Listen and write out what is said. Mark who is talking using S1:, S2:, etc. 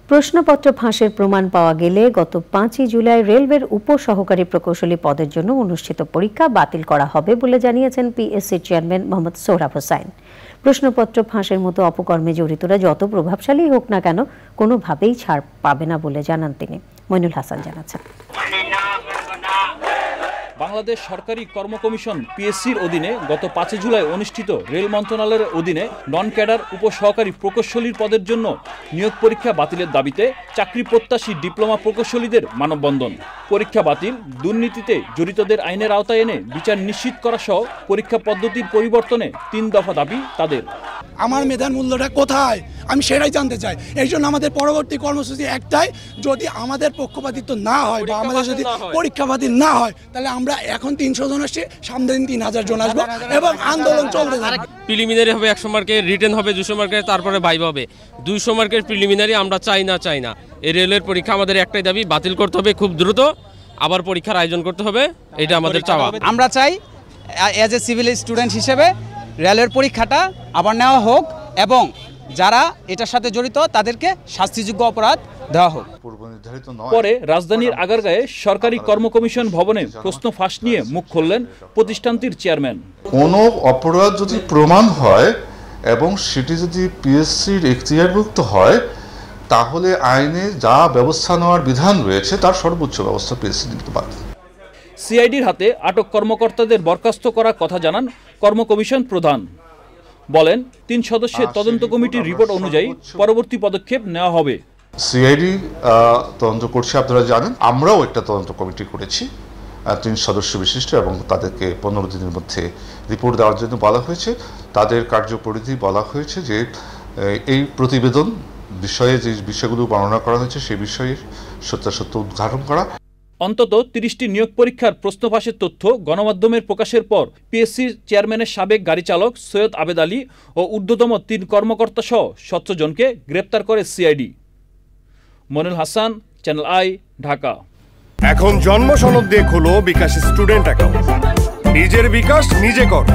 S1: প্রশ্নপত্র ফাঁসের প্রমাণ পাওয়া গেলে গত 5 জুলাই রেলওয়ের উপসহকারী প্রকৌশলী পদের জন্য অনুষ্ঠিত পরীক্ষা বাতিল করা হবে বলে জানিয়েছেন পিএসসির চেয়ারম্যান মোহাম্মদ সোহরাব হোসাইন। প্রশ্নপত্র ফাঁসের মতো অপকর্মে জড়িতরা যত প্রভাবশালী হোক না কেন কোনোভাবেই ছাড় পাবে না বলে জানান তিনি। মইনুল হাসান জানাচ্ছেন।
S2: বাংলাদেশ সরকারি কর্ম কমিশন পিএসসির অধীনে গত 5 জুলাই অনুষ্ঠিত রেল মন্ত্রণালয়ের অধীনে নন ক্যাডার উপসহকারী প্রকৌশলীর পদের জন্য নিয়োগ পরীক্ষা বাতিলের দাবিতে চাকরি প্রত্যাশী ডিপ্লোমা প্রকৌশলীদের মানববন্ধন। পরীক্ষা বাতিল, দুর্নীতিতে জড়িতদের আইনের আওতায় এনে বিচার নিশ্চিত করা সহ পরীক্ষা পদ্ধতির পরিবর্তনে 3 দফা দাবি তাদের।
S3: আমার মেধার মূল্যটা কোথায় আমি সেটাই জানতে চাই। এই জন্য আমাদের পরবর্তী কর্মসূচি একটাই, যদি আমাদের পক্ষপাতিত্ব না হয় বা আমাদের যদি পরীক্ষা বাতিল না হয় তাহলে আমরা এখন 300 জন আসছি, সামনে দিন 3000 জন আসবো এবং আন্দোলন চলতে থাকবে।
S4: প্রিলিমিনারি হবে 100 মার্কের, রিটেন হবে 200 মার্কের, তারপরে ভাইভা হবে 200 মার্কের প্রিলিমিনারি। আমরা চাই না এই রেলের পরীক্ষা আমাদের একটাই দাবি, বাতিল করতে হবে খুব দ্রুত, আবার পরীক্ষার আয়োজন করতে হবে, এটা আমাদের চাওয়া।
S5: আমরা চাই অ্যাজ এ সিভিল স্টুডেন্ট হিসেবে রেলের পরীক্ষাটা আবার নেওয়া হোক এবং যারা এটার সাথে জড়িত তাদেরকে শাস্তিযোগ্য অপরাধ দেওয়া হোক।
S2: পরে রাজধানীর আগারগাঁয়ে সরকারি কর্ম কমিশন ভবনে প্রশ্ন ফাঁস নিয়ে মুখ খুললেন প্রতিষ্ঠানটির চেয়ারম্যান।
S6: কোনো অপরাধ যদি প্রমাণ হয় এবং সেটি যদি পিএসসির এখতিয়ারভুক্ত হয় তাহলে আইনে যা ব্যবস্থা নেওয়ার বিধান রয়েছে তার সর্বোচ্চ ব্যবস্থা পিএসসি নিতে পারে।
S2: সিআইডির হাতে আটক কর্মকর্তাদের বরখাস্ত করার কথা জানান কর্ম কমিশন প্রধান। বলেন 3 সদস্যের তদন্ত কমিটির রিপোর্ট অনুযায়ী পরবর্তী পদক্ষেপ নেওয়া হবে।
S6: সিআইডি তদন্ত করছে, আপনারা জানেন। আমরাও একটা তদন্ত কমিটি করেছি 3 সদস্য বিশিষ্ট এবং তাদেরকে 15 দিনের মধ্যে রিপোর্ট দেওয়ার জন্য বলা হয়েছে। তাদের কার্যপরিধি বলা হয়েছে যে এই প্রতিবেদন বিষয়ে যে বিষয়গুলো বর্ণনা করা হয়েছে সেই বিষয়ে সত্যাসত্য উদ্ঘাটন করা।
S2: অন্তত 30টি নিয়োগ পরীক্ষার প্রশ্ন ফাঁসের তথ্য গণমাধ্যমের প্রকাশের পর পিএসসির চেয়ারম্যানের সাবেক গাড়ি চালক সৈয়দ আবেদ আলী ও ঊর্ধ্বতম 3 কর্মকর্তা সহ 17 জনকে গ্রেপ্তার করে CID. Mainul Hasan, channel I, Dhaka.
S7: এখন জন্ম সনদ দিয়ে খোলো বিকাশ স্টুডেন্ট অ্যাকাউন্ট। নিজের বিকাশ নিজে কর।